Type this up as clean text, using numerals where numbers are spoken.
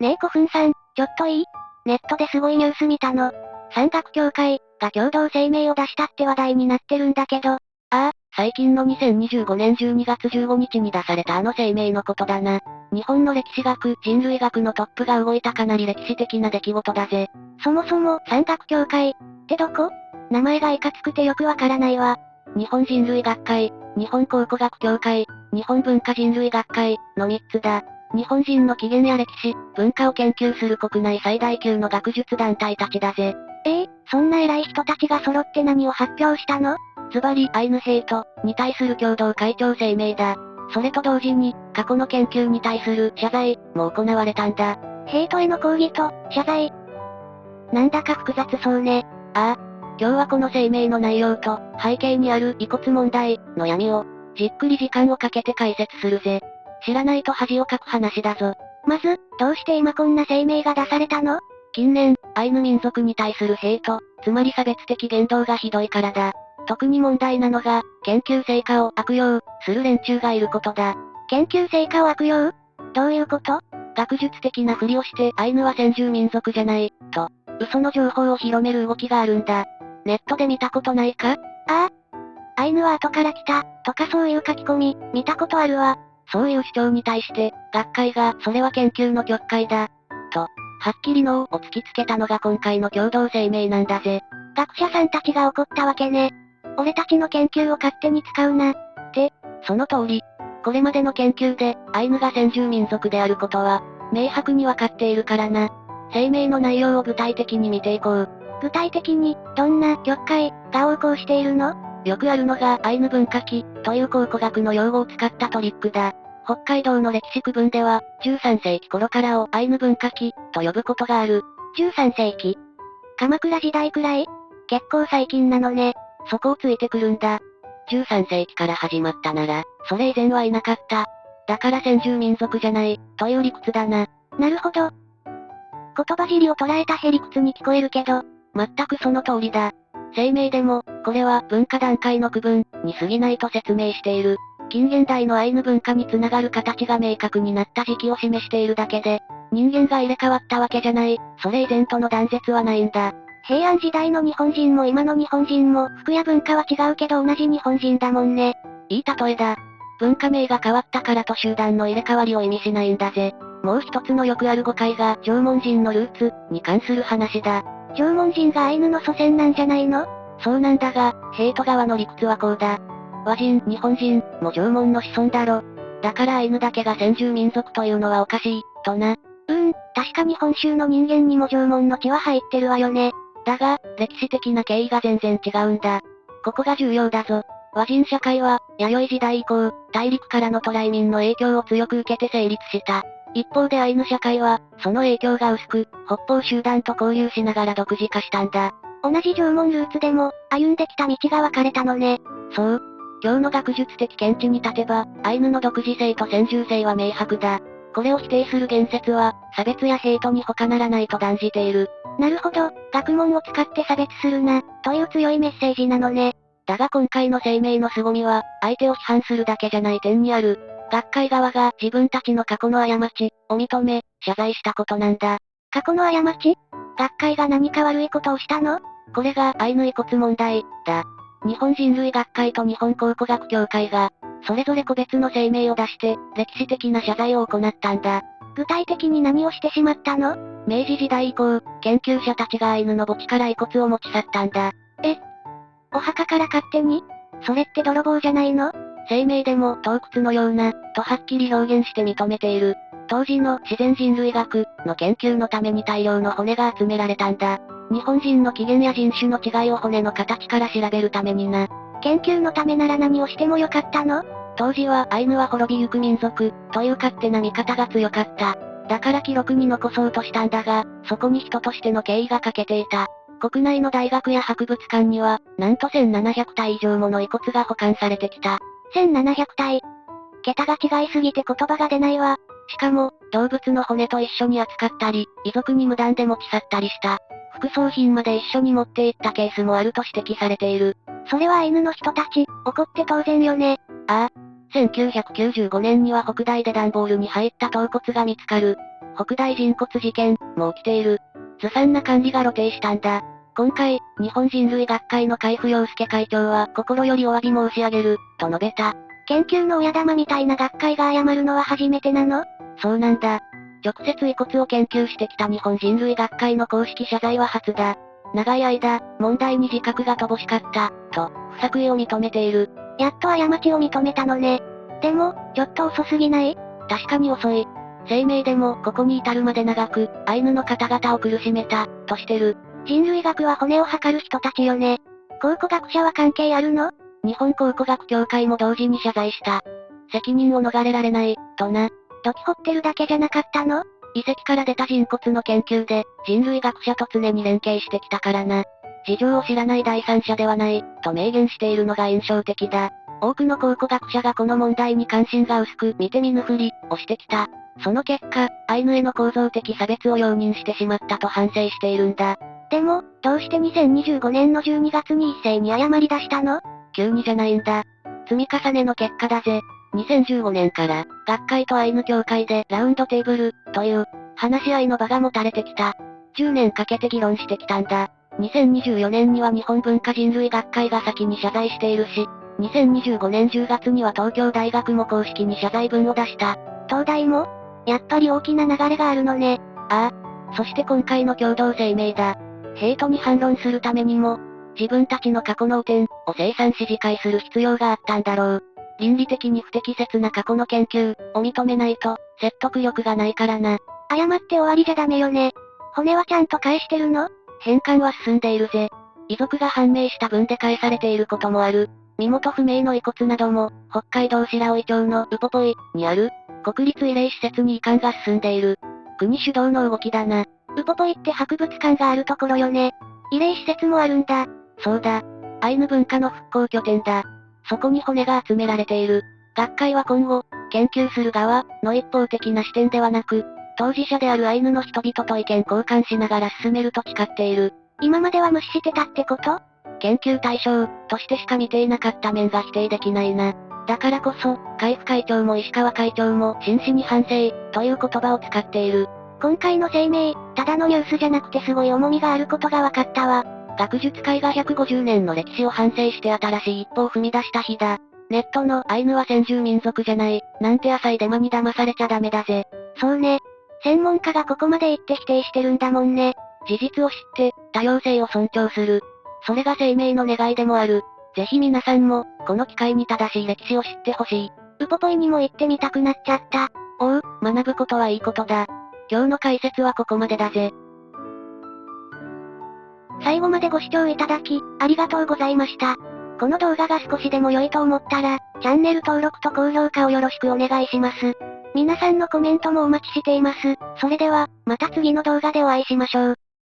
ねえ古墳さん、ちょっといい？ネットですごいニュース見たの。山岳協会が共同声明を出したって話題になってるんだけど。最近の2025年12月15日に出されたあの声明のことだな。日本の歴史学、人類学のトップが動いたかなり歴史的な出来事だぜ。そもそも、山岳協会ってどこ？名前がいかつくてよくわからないわ。日本人類学会、日本考古学協会、日本文化人類学会の3つだ。日本人の起源や歴史、文化を研究する国内最大級の学術団体たちだぜ。そんな偉い人たちが揃って何を発表したの？ズバリアイヌヘイトに対する共同会長声明だ。それと同時に、過去の研究に対する謝罪も行われたんだ。ヘイトへの抗議と、謝罪。なんだか複雑そうね。今日はこの声明の内容と、背景にある遺骨問題の闇を、じっくり時間をかけて解説するぜ。知らないと恥をかく話だぞ。まず、どうして今こんな声明が出されたの？近年、アイヌ民族に対するヘイト、つまり差別的言動がひどいからだ。特に問題なのが、研究成果を悪用する連中がいることだ。研究成果を悪用？どういうこと？学術的なふりをしてアイヌは先住民族じゃない、と、嘘の情報を広める動きがあるんだ。ネットで見たことないか？アイヌは後から来た、とかそういう書き込み、見たことあるわ。そういう主張に対して、学会がそれは研究の曲解だ、と、はっきりノーを突きつけたのが今回の共同声明なんだぜ。学者さんたちが怒ったわけね。俺たちの研究を勝手に使うな。その通り。これまでの研究で、アイヌが先住民族であることは、明白にわかっているからな。声明の内容を具体的に見ていこう。具体的に、どんな曲解が横行しているの？よくあるのがアイヌ文化記という考古学の用語を使ったトリックだ。北海道の歴史区分では、13世紀頃からをアイヌ文化記と呼ぶことがある。13世紀？鎌倉時代くらい？結構最近なのね。そこをついてくるんだ。13世紀から始まったなら、それ以前はいなかった。だから先住民族じゃない、という理屈だな。なるほど。言葉尻を捉えたへ理屈に聞こえるけど、全くその通りだ。声明でも、これは文化段階の区分に過ぎないと説明している。近現代のアイヌ文化につながる形が明確になった時期を示しているだけで、人間が入れ替わったわけじゃない、それ以前との断絶はないんだ。平安時代の日本人も今の日本人も服や文化は違うけど同じ日本人だもんね。いい例えだ。文化名が変わったからと集団の入れ替わりを意味しないんだぜ。もう一つのよくある誤解が縄文人のルーツに関する話だ。縄文人がアイヌの祖先なんじゃないの？そうなんだが、ヘイト側の理屈はこうだ。和人、日本人も縄文の子孫だろ。だからアイヌだけが先住民族というのはおかしい、とな。確かに本州の人間にも縄文の血は入ってるわよね。だが、歴史的な経緯が全然違うんだ。ここが重要だぞ。和人社会は、弥生時代以降、大陸からの渡来民の影響を強く受けて成立した。一方でアイヌ社会は、その影響が薄く、北方集団と交流しながら独自化したんだ。同じ縄文ルーツでも、歩んできた道が分かれたのね。そう。今日の学術的見地に立てば、アイヌの独自性と先住性は明白だ。これを否定する言説は、差別やヘイトに他ならないと断じている。なるほど、学問を使って差別するな、という強いメッセージなのね。だが今回の声明の凄みは、相手を批判するだけじゃない点にある。学会側が自分たちの過去の過ちを認め、謝罪したことなんだ。過去の過ち？学会が何か悪いことをしたの？これがアイヌ遺骨問題、だ。日本人類学会と日本考古学協会が、それぞれ個別の声明を出して、歴史的な謝罪を行ったんだ。具体的に何をしてしまったの？明治時代以降、研究者たちがアイヌの墓地から遺骨を持ち去ったんだ。お墓から勝手に？それって泥棒じゃないの？声明でも洞窟のような、とはっきり表現して認めている。当時の自然人類学の研究のために大量の骨が集められたんだ。日本人の起源や人種の違いを骨の形から調べるためにな。研究のためなら何をしてもよかったの？当時はアイヌは滅びゆく民族、という勝手な見方が強かった。だから記録に残そうとしたんだが、そこに人としての敬意が欠けていた。国内の大学や博物館には、なんと1700体以上もの遺骨が保管されてきた。1700体。桁が違いすぎて言葉が出ないわ。しかも、動物の骨と一緒に扱ったり、遺族に無断で持ち去ったりした。副葬品まで一緒に持って行ったケースもあると指摘されている。それはアイヌの人たち、怒って当然よね。1995年には北大で段ボールに入った頭骨が見つかる。北大人骨事件も起きている。ずさんな管理が露呈したんだ。今回、日本人類学会の海部陽介会長は心よりお詫び申し上げる、と述べた。研究の親玉みたいな学会が謝るのは初めてなの？そうなんだ。直接遺骨を研究してきた日本人類学会の公式謝罪は初だ。長い間、問題に自覚が乏しかった、と、不作為を認めている。やっと過ちを認めたのね。でも、ちょっと遅すぎない？確かに遅い。声明でも、ここに至るまで長く、アイヌの方々を苦しめた、としてる。人類学は骨を測る人たちよね。考古学者は関係あるの？日本考古学協会も同時に謝罪した。責任を逃れられない、とな。土器掘ってるだけじゃなかったの？遺跡から出た人骨の研究で、人類学者と常に連携してきたからな。事情を知らない第三者ではない、と明言しているのが印象的だ。多くの考古学者がこの問題に関心が薄く見て見ぬふり、をしてきた。その結果、アイヌへの構造的差別を容認してしまったと反省しているんだ。でも、どうして2025年の12月に一斉に謝り出したの？急にじゃないんだ。積み重ねの結果だぜ。2015年から、学会とアイヌ協会でラウンドテーブル、という、話し合いの場が持たれてきた。10年かけて議論してきたんだ。2024年には日本文化人類学会が先に謝罪しているし、2025年10月には東京大学も公式に謝罪文を出した。東大も？やっぱり大きな流れがあるのね。ああ。そして今回の共同声明だ。ヘイトに反論するためにも、自分たちの過去の汚点を清算し自戒する必要があったんだろう。倫理的に不適切な過去の研究を認めないと、説得力がないからな。謝って終わりじゃダメよね。骨はちゃんと返してるの？返還は進んでいるぜ。遺族が判明した分で返されていることもある。身元不明の遺骨なども、北海道白老町のウポポイにある、国立慰霊施設に移管が進んでいる。国主導の動きだな。ウポポイって博物館があるところよね。慰霊施設もあるんだ。そうだ。アイヌ文化の復興拠点だ。そこに骨が集められている。学会は今後、研究する側の一方的な視点ではなく、当事者であるアイヌの人々と意見交換しながら進めると誓っている。今までは無視してたってこと？研究対象としてしか見ていなかった面が否定できないな。だからこそ、海部会長も石川会長も真摯に反省という言葉を使っている。今回の声明、ただのニュースじゃなくてすごい重みがあることが分かったわ。学術会が150年の歴史を反省して新しい一歩を踏み出した日だ。ネットのアイヌは先住民族じゃない、なんて浅いデマに騙されちゃダメだぜ。そうね。専門家がここまで言って否定してるんだもんね。事実を知って、多様性を尊重する。それが声明の願いでもある。ぜひ皆さんも、この機会に正しい歴史を知ってほしい。ウポポイにも行ってみたくなっちゃった。おう、学ぶことはいいことだ。今日の解説はここまでだぜ。最後までご視聴いただき、ありがとうございました。この動画が少しでも良いと思ったら、チャンネル登録と高評価をよろしくお願いします。皆さんのコメントもお待ちしています。それでは、また次の動画でお会いしましょう。